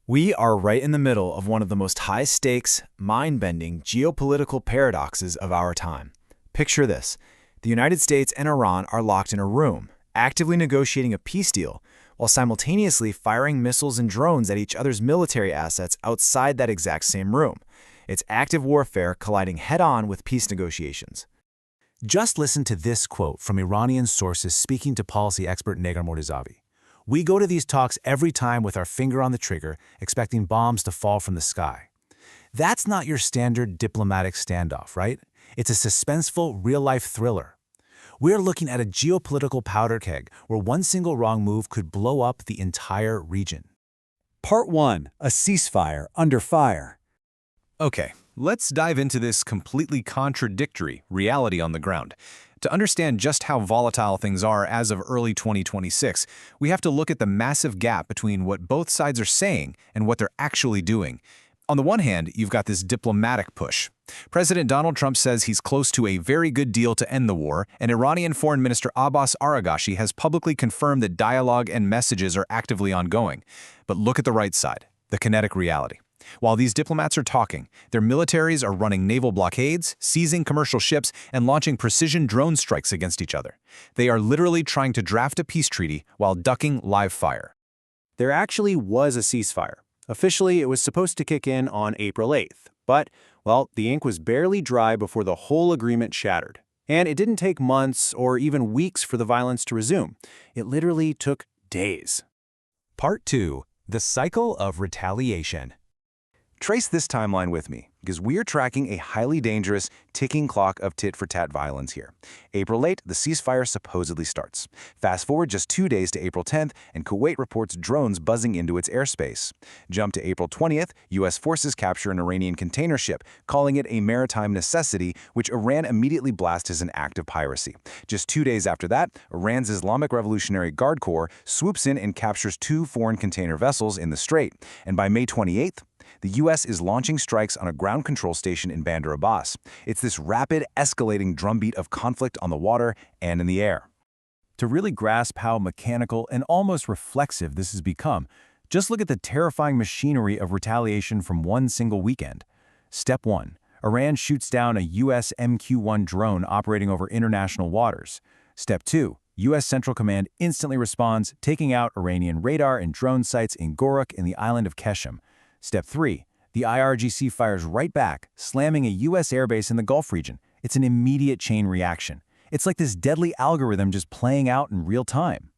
We are right in the middle of one of the most high-stakes, mind-bending geopolitical paradoxes of our time. Picture this. The United States and Iran are locked in a room, actively negotiating a peace deal, while simultaneously firing missiles and drones at each other's military assets outside that exact same room. It's active warfare colliding head-on with peace negotiations. Just listen to this quote from Iranian sources speaking to policy expert Negar Mortazavi. "We go to these talks every time with our finger on the trigger, expecting bombs to fall from the sky." That's not your standard diplomatic standoff, right? It's a suspenseful, real-life thriller. We're looking at a geopolitical powder keg where one single wrong move could blow up the entire region. Part 1. A ceasefire under fire. Okay, let's dive into this completely contradictory reality on the ground. To understand just how volatile things are as of early 2026, we have to look at the massive gap between what both sides are saying and what they're actually doing. On the one hand, you've got this diplomatic push. President Donald Trump says he's close to a very good deal to end the war, and Iranian Foreign Minister Abbas Araghchi has publicly confirmed that dialogue and messages are actively ongoing. But look at the right side, the kinetic reality. While these diplomats are talking, their militaries are running naval blockades, seizing commercial ships, and launching precision drone strikes against each other. They are literally trying to draft a peace treaty while ducking live fire. There actually was a ceasefire. Officially, it was supposed to kick in on April 8th, but, well, the ink was barely dry before the whole agreement shattered. And it didn't take months or even weeks for the violence to resume. It literally took days. Part 2. The cycle of retaliation. Trace this timeline with me, because we are tracking a highly dangerous, ticking clock of tit-for-tat violence here. April 8, the ceasefire supposedly starts. Fast forward just 2 days to April 10th, and Kuwait reports drones buzzing into its airspace. Jump to April 20th, U.S. forces capture an Iranian container ship, calling it a maritime necessity, which Iran immediately blasts as an act of piracy. Just 2 days after that, Iran's Islamic Revolutionary Guard Corps swoops in and captures 2 foreign container vessels in the Strait. And by May 28th, the U.S. is launching strikes on a ground control station in Bandar Abbas. It's this rapid, escalating drumbeat of conflict on the water and in the air. To really grasp how mechanical and almost reflexive this has become, just look at the terrifying machinery of retaliation from one single weekend. Step 1. Iran shoots down a U.S. MQ-1 drone operating over international waters. Step 2. U.S. Central Command instantly responds, taking out Iranian radar and drone sites in Gorak and the island of Keshem. Step 3. The IRGC fires right back, slamming a U.S. airbase in the Gulf region. It's an immediate chain reaction. It's like this deadly algorithm just playing out in real time.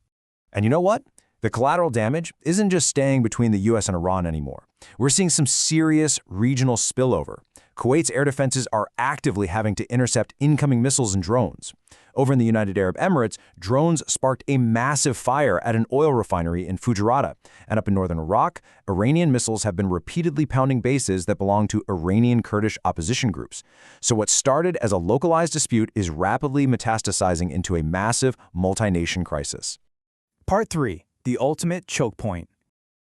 And you know what? The collateral damage isn't just staying between the U.S. and Iran anymore. We're seeing some serious regional spillover. Kuwait's air defenses are actively having to intercept incoming missiles and drones. Over in the United Arab Emirates, drones sparked a massive fire at an oil refinery in Fujairah. And up in northern Iraq, Iranian missiles have been repeatedly pounding bases that belong to Iranian Kurdish opposition groups. So what started as a localized dispute is rapidly metastasizing into a massive multi-nation crisis. Part 3. The ultimate choke point.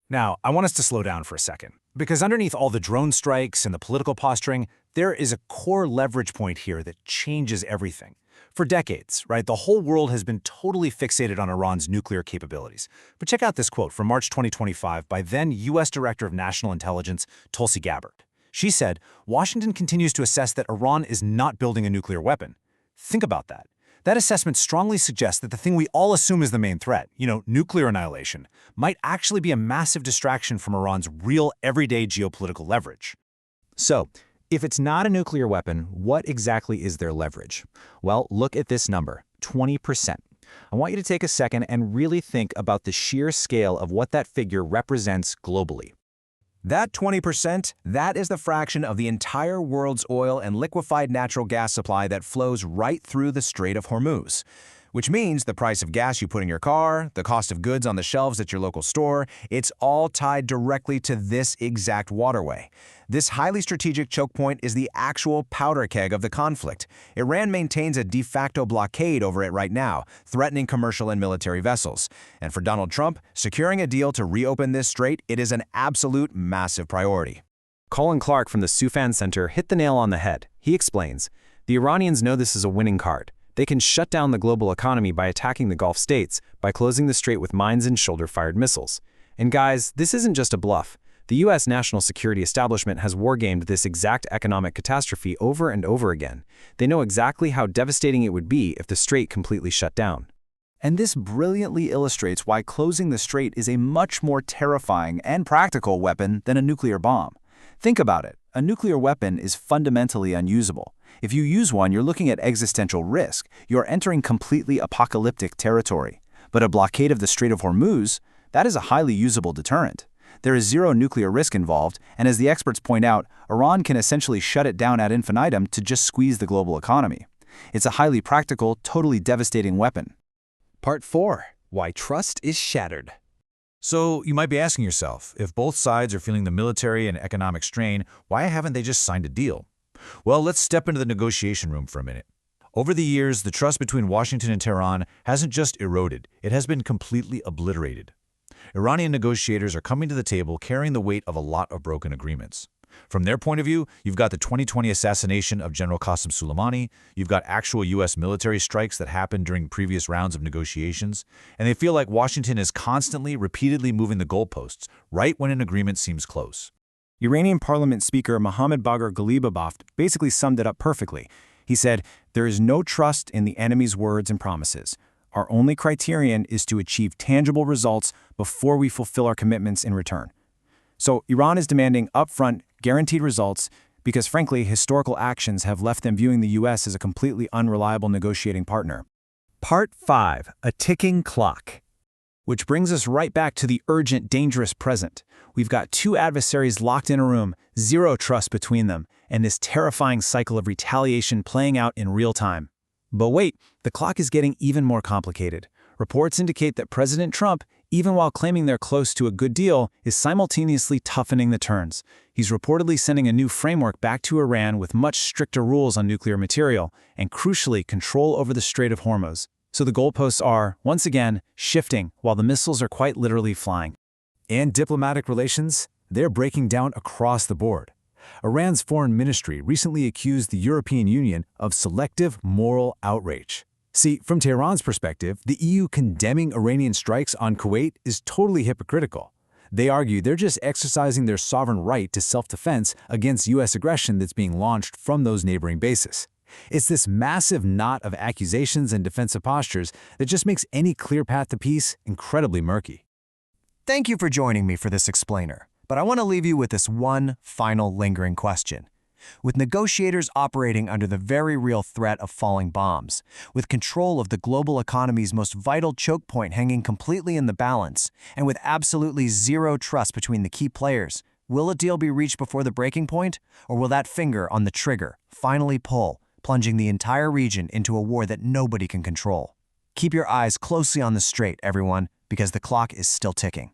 Now, I want us to slow down for a second, because underneath all the drone strikes and the political posturing, there is a core leverage point here that changes everything. For decades, right, the whole world has been totally fixated on Iran's nuclear capabilities. But check out this quote from March 2025 by then U.S. Director of National Intelligence Tulsi Gabbard. She said, "Washington continues to assess that Iran is not building a nuclear weapon." Think about that. That assessment strongly suggests that the thing we all assume is the main threat, nuclear annihilation, might actually be a massive distraction from Iran's real everyday geopolitical leverage. So, if it's not a nuclear weapon, what exactly is their leverage? Well, look at this number, 20%. I want you to take a second and really think about the sheer scale of what that figure represents globally. That 20%, that is the fraction of the entire world's oil and liquefied natural gas supply that flows right through the Strait of Hormuz. Which means the price of gas you put in your car, the cost of goods on the shelves at your local store, it's all tied directly to this exact waterway. This highly strategic choke point is the actual powder keg of the conflict. Iran maintains a de facto blockade over it right now, threatening commercial and military vessels. And for Donald Trump, securing a deal to reopen this strait, it is an absolute massive priority. Colin Clark from the Soufan Center hit the nail on the head. He explains, "The Iranians know this is a winning card. They can shut down the global economy by attacking the Gulf states, by closing the strait with mines and shoulder-fired missiles. And guys, this isn't just a bluff. The U.S. national security establishment has wargamed this exact economic catastrophe over and over again. They know exactly how devastating it would be if the strait completely shut down. And this brilliantly illustrates why closing the strait is a much more terrifying and practical weapon than a nuclear bomb. Think about it. A nuclear weapon is fundamentally unusable. If you use one, you're looking at existential risk. You're entering completely apocalyptic territory. But a blockade of the Strait of Hormuz, that is a highly usable deterrent. There is zero nuclear risk involved, and as the experts point out, Iran can essentially shut it down ad infinitum to just squeeze the global economy. It's a highly practical, totally devastating weapon. Part 4. Why Trust is Shattered. So you might be asking yourself, if both sides are feeling the military and economic strain, why haven't they just signed a deal? Well, let's step into the negotiation room for a minute. Over the years, the trust between Washington and Tehran hasn't just eroded, it has been completely obliterated. Iranian negotiators are coming to the table carrying the weight of a lot of broken agreements. From their point of view, you've got the 2020 assassination of General Qasem Soleimani, you've got actual U.S. military strikes that happened during previous rounds of negotiations, and they feel like Washington is constantly, repeatedly moving the goalposts, right when an agreement seems close. Iranian Parliament Speaker Mohammad Bagher Ghalibabov basically summed it up perfectly. He said, "There is no trust in the enemy's words and promises. Our only criterion is to achieve tangible results before we fulfill our commitments in return." So Iran is demanding upfront, guaranteed results because, frankly, historical actions have left them viewing the U.S. as a completely unreliable negotiating partner. Part 5. A Ticking Clock. Which brings us right back to the urgent, dangerous present. We've got two adversaries locked in a room, zero trust between them, and this terrifying cycle of retaliation playing out in real time. But wait, the clock is getting even more complicated. Reports indicate that President Trump, even while claiming they're close to a good deal, is simultaneously toughening the turns. He's reportedly sending a new framework back to Iran with much stricter rules on nuclear material and, crucially, control over the Strait of Hormuz. So the goalposts are, once again, shifting while the missiles are quite literally flying. And diplomatic relations, they're breaking down across the board. Iran's foreign ministry recently accused the European Union of selective moral outrage. See, from Tehran's perspective, the EU condemning Iranian strikes on Kuwait is totally hypocritical. They argue they're just exercising their sovereign right to self-defense against U.S. aggression that's being launched from those neighboring bases. It's this massive knot of accusations and defensive postures that just makes any clear path to peace incredibly murky. Thank you for joining me for this explainer, but I want to leave you with this one final lingering question. With negotiators operating under the very real threat of falling bombs, with control of the global economy's most vital choke point hanging completely in the balance, and with absolutely zero trust between the key players, will a deal be reached before the breaking point, or will that finger on the trigger finally pull, plunging the entire region into a war that nobody can control? Keep your eyes closely on the strait, everyone, because the clock is still ticking.